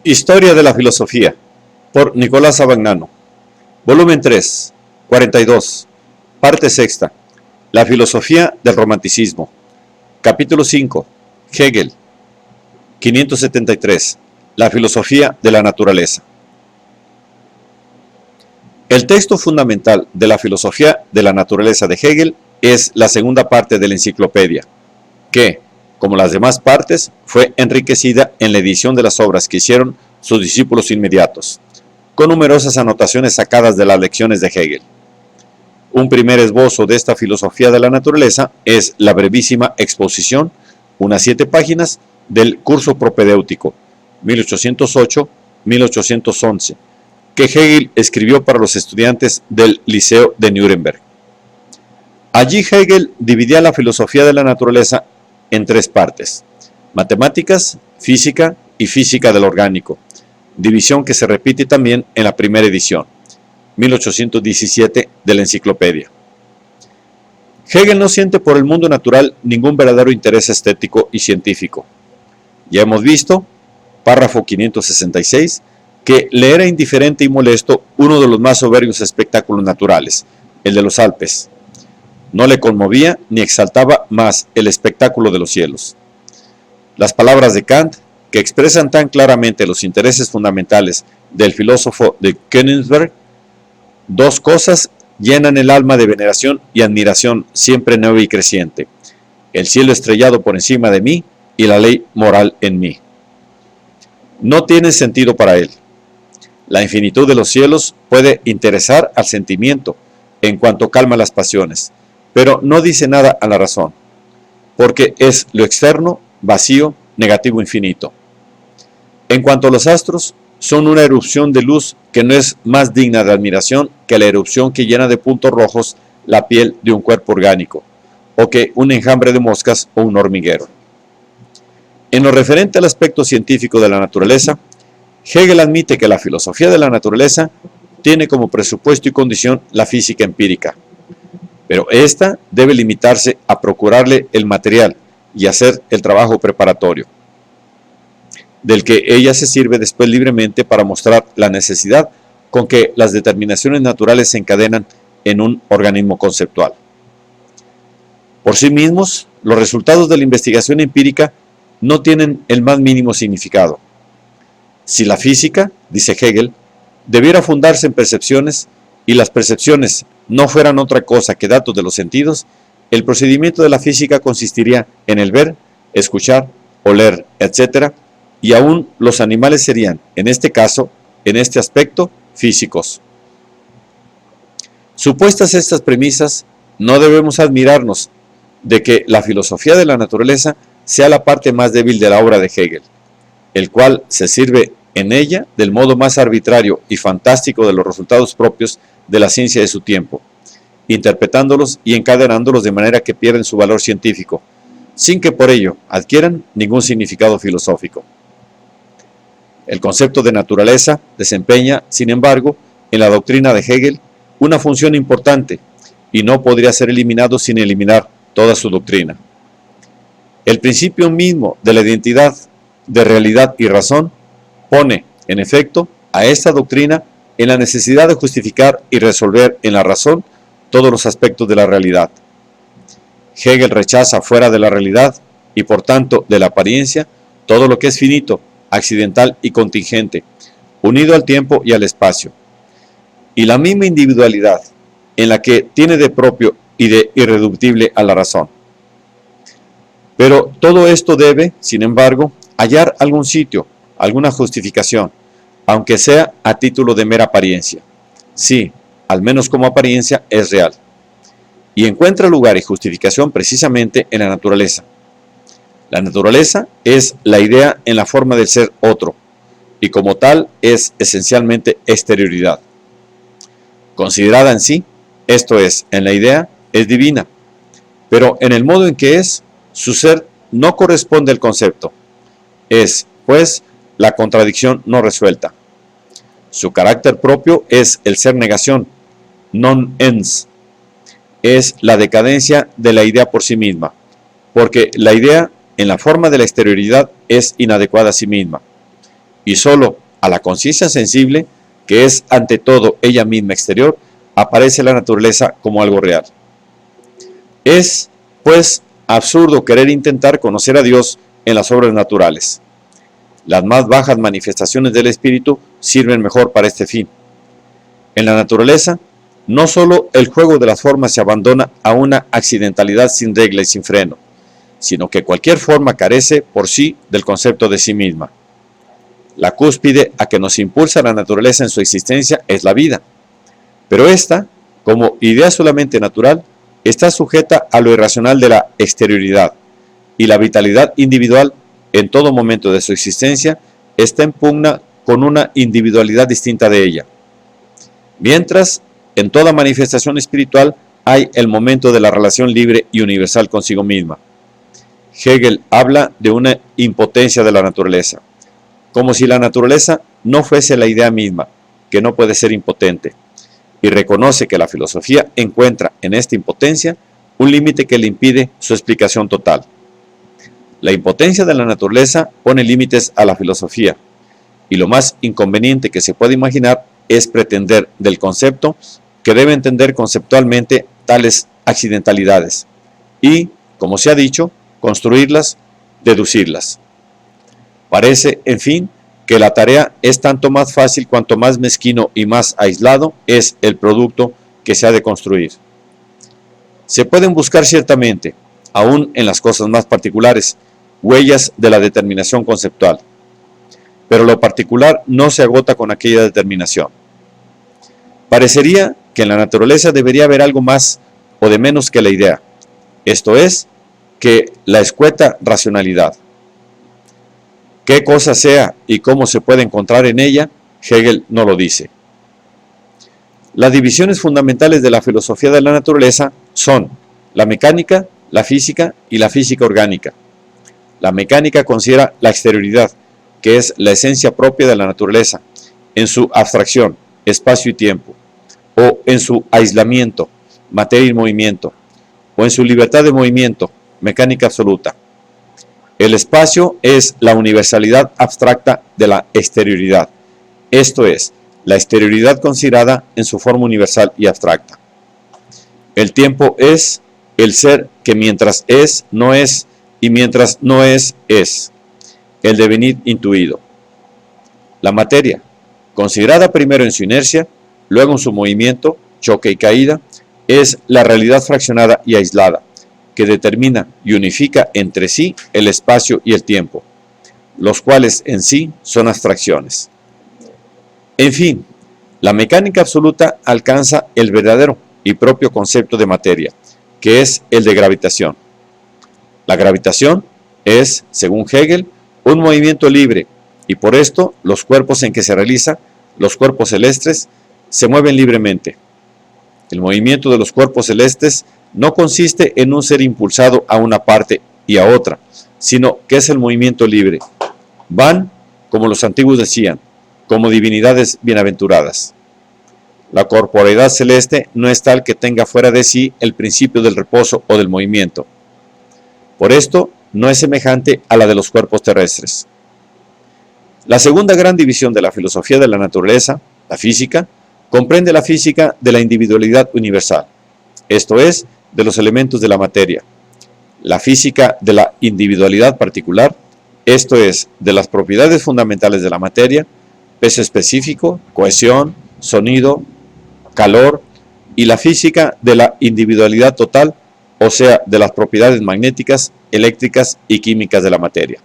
Historia de la filosofía, por Nicolás Abagnano. Volumen 3, 42, parte sexta. La filosofía del romanticismo. Capítulo 5, Hegel. 573. La filosofía de la naturaleza. El texto fundamental de la filosofía de la naturaleza de Hegel es la segunda parte de la enciclopedia, que, como las demás partes, fue enriquecida en la edición de las obras que hicieron sus discípulos inmediatos, con numerosas anotaciones sacadas de las lecciones de Hegel. Un primer esbozo de esta filosofía de la naturaleza es la brevísima exposición, unas 7 páginas, del curso propedéutico, 1808-1811, que Hegel escribió para los estudiantes del Liceo de Nuremberg. Allí Hegel dividía la filosofía de la naturaleza en 3 partes: matemáticas, física y física del orgánico, división que se repite también en la primera edición, 1817, de la enciclopedia. Hegel no siente por el mundo natural ningún verdadero interés estético y científico. Ya hemos visto, párrafo 566, que le era indiferente y molesto uno de los más soberbios espectáculos naturales, el de los Alpes. No le conmovía ni exaltaba más el espectáculo de los cielos. Las palabras de Kant, que expresan tan claramente los intereses fundamentales del filósofo de Königsberg: dos cosas llenan el alma de veneración y admiración siempre nueva y creciente: el cielo estrellado por encima de mí y la ley moral en mí. No tiene sentido para él. La infinitud de los cielos puede interesar al sentimiento en cuanto calma las pasiones, pero no dice nada a la razón, porque es lo externo, vacío, negativo, infinito. En cuanto a los astros, son una erupción de luz que no es más digna de admiración que la erupción que llena de puntos rojos la piel de un cuerpo orgánico, o que un enjambre de moscas o un hormiguero. En lo referente al aspecto científico de la naturaleza, Hegel admite que la filosofía de la naturaleza tiene como presupuesto y condición la física empírica, pero ésta debe limitarse a procurarle el material y hacer el trabajo preparatorio, del que ella se sirve después libremente para mostrar la necesidad con que las determinaciones naturales se encadenan en un organismo conceptual. Por sí mismos, los resultados de la investigación empírica no tienen el más mínimo significado. Si la física, dice Hegel, debiera fundarse en percepciones y las percepciones no fueran otra cosa que datos de los sentidos, el procedimiento de la física consistiría en el ver, escuchar, oler, etc., y aún los animales serían, en este caso, en este aspecto, físicos. Supuestas estas premisas, no debemos admirarnos de que la filosofía de la naturaleza sea la parte más débil de la obra de Hegel, el cual se sirve en ella del modo más arbitrario y fantástico de los resultados propios de la ciencia de su tiempo, interpretándolos y encadenándolos de manera que pierden su valor científico, sin que por ello adquieran ningún significado filosófico. El concepto de naturaleza desempeña, sin embargo, en la doctrina de Hegel una función importante y no podría ser eliminado sin eliminar toda su doctrina. El principio mismo de la identidad de realidad y razón pone, en efecto, a esta doctrina en la necesidad de justificar y resolver en la razón todos los aspectos de la realidad. Hegel rechaza fuera de la realidad y por tanto de la apariencia todo lo que es finito, accidental y contingente, unido al tiempo y al espacio, y la misma individualidad en la que tiene de propio y de irreductible a la razón. Pero todo esto debe, sin embargo, hallar algún sitio, alguna justificación, aunque sea a título de mera apariencia. Sí, al menos como apariencia es real. Y encuentra lugar y justificación precisamente en la naturaleza. La naturaleza es la idea en la forma del ser otro, y como tal es esencialmente exterioridad. Considerada en sí, esto es, en la idea, es divina, pero en el modo en que es, su ser no corresponde al concepto. Es, pues, la contradicción no resuelta. Su carácter propio es el ser negación, non ens. Es la decadencia de la idea por sí misma, porque la idea, en la forma de la exterioridad, es inadecuada a sí misma. y solo a la conciencia sensible, que es ante todo ella misma exterior, aparece la naturaleza como algo real. Es, pues, absurdo querer intentar conocer a Dios en las obras naturales. Las más bajas manifestaciones del espíritu sirven mejor para este fin. En la naturaleza, no solo el juego de las formas se abandona a una accidentalidad sin regla y sin freno, sino que cualquier forma carece por sí del concepto de sí misma. La cúspide a que nos impulsa la naturaleza en su existencia es la vida, pero esta, como idea solamente natural, está sujeta a lo irracional de la exterioridad, y la vitalidad individual, en todo momento de su existencia, está en pugna con una individualidad distinta de ella. Mientras, en toda manifestación espiritual hay el momento de la relación libre y universal consigo misma. Hegel habla de una impotencia de la naturaleza, como si la naturaleza no fuese la idea misma, que no puede ser impotente, y reconoce que la filosofía encuentra en esta impotencia un límite que le impide su explicación total. La impotencia de la naturaleza pone límites a la filosofía, y lo más inconveniente que se puede imaginar es pretender del concepto que debe entender conceptualmente tales accidentalidades, y, como se ha dicho, construirlas, deducirlas. Parece, en fin, que la tarea es tanto más fácil cuanto más mezquino y más aislado es el producto que se ha de construir. Se pueden buscar ciertamente, aún en las cosas más particulares, huellas de la determinación conceptual, pero lo particular no se agota con aquella determinación. Parecería que en la naturaleza debería haber algo más o de menos que la idea, esto es, que la escueta racionalidad. Qué cosa sea y cómo se puede encontrar en ella, Hegel no lo dice. Las divisiones fundamentales de la filosofía de la naturaleza son la mecánica, la física y la física orgánica. La mecánica considera la exterioridad, que es la esencia propia de la naturaleza, en su abstracción, espacio y tiempo, o en su aislamiento, materia y movimiento, o en su libertad de movimiento, mecánica absoluta. El espacio es la universalidad abstracta de la exterioridad, esto es, la exterioridad considerada en su forma universal y abstracta. El tiempo es el ser que mientras es, no es, y mientras no es, es. El devenir intuido. La materia, considerada primero en su inercia, luego en su movimiento, choque y caída, es la realidad fraccionada y aislada, que determina y unifica entre sí el espacio y el tiempo, los cuales en sí son abstracciones. En fin, la mecánica absoluta alcanza el verdadero y propio concepto de materia, que es el de gravitación. La gravitación es, según Hegel, un movimiento libre, y por esto los cuerpos en que se realiza, los cuerpos celestes, se mueven libremente. El movimiento de los cuerpos celestes no consiste en un ser impulsado a una parte y a otra, sino que es el movimiento libre. Van, como los antiguos decían, como divinidades bienaventuradas. La corporeidad celeste no es tal que tenga fuera de sí el principio del reposo o del movimiento. Por esto, no es semejante a la de los cuerpos terrestres. La segunda gran división de la filosofía de la naturaleza, la física, comprende la física de la individualidad universal, esto es, de los elementos de la materia. La física de la individualidad particular, esto es, de las propiedades fundamentales de la materia, peso específico, cohesión, sonido, calor, y la física de la individualidad total, o sea, de las propiedades magnéticas, eléctricas y químicas de la materia.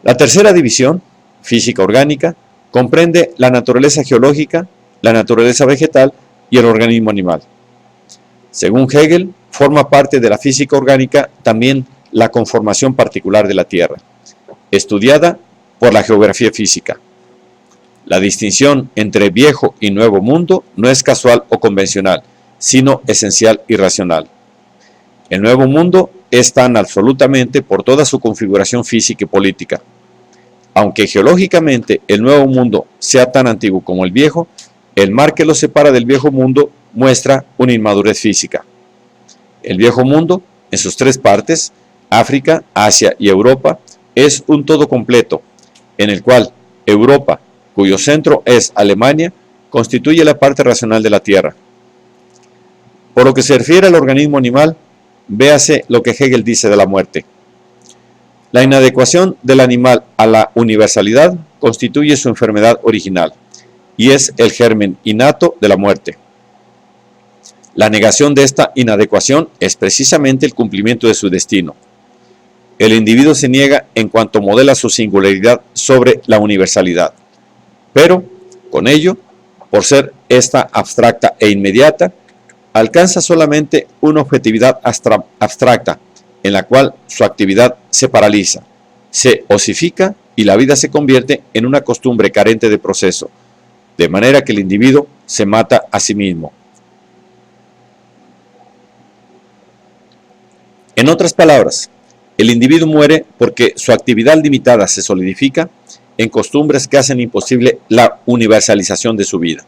La tercera división, física orgánica, comprende la naturaleza geológica, la naturaleza vegetal y el organismo animal. Según Hegel, forma parte de la física orgánica también la conformación particular de la Tierra, estudiada por la geografía física. La distinción entre viejo y nuevo mundo no es casual o convencional, sino esencial y racional. El nuevo mundo es tan absolutamente por toda su configuración física y política. Aunque geológicamente el nuevo mundo sea tan antiguo como el viejo, el mar que lo separa del viejo mundo muestra una inmadurez física. El viejo mundo, en sus tres partes, África, Asia y Europa, es un todo completo, en el cual Europa, cuyo centro es Alemania, constituye la parte racional de la Tierra. Por lo que se refiere al organismo animal, véase lo que Hegel dice de la muerte. La inadecuación del animal a la universalidad constituye su enfermedad original y es el germen innato de la muerte. La negación de esta inadecuación es precisamente el cumplimiento de su destino. El individuo se niega en cuanto modela su singularidad sobre la universalidad, pero, con ello, por ser esta abstracta e inmediata, alcanza solamente una objetividad abstracta, en la cual su actividad se paraliza, se osifica y la vida se convierte en una costumbre carente de proceso, de manera que el individuo se mata a sí mismo. En otras palabras, el individuo muere porque su actividad limitada se solidifica en costumbres que hacen imposible la universalización de su vida.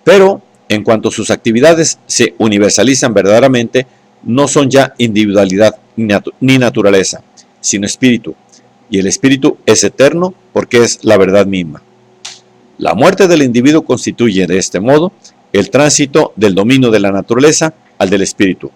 Pero, en cuanto sus actividades se universalizan verdaderamente, no son ya individualidad ni naturaleza, sino espíritu, y el espíritu es eterno porque es la verdad misma. La muerte del individuo constituye, de este modo, el tránsito del dominio de la naturaleza al del espíritu.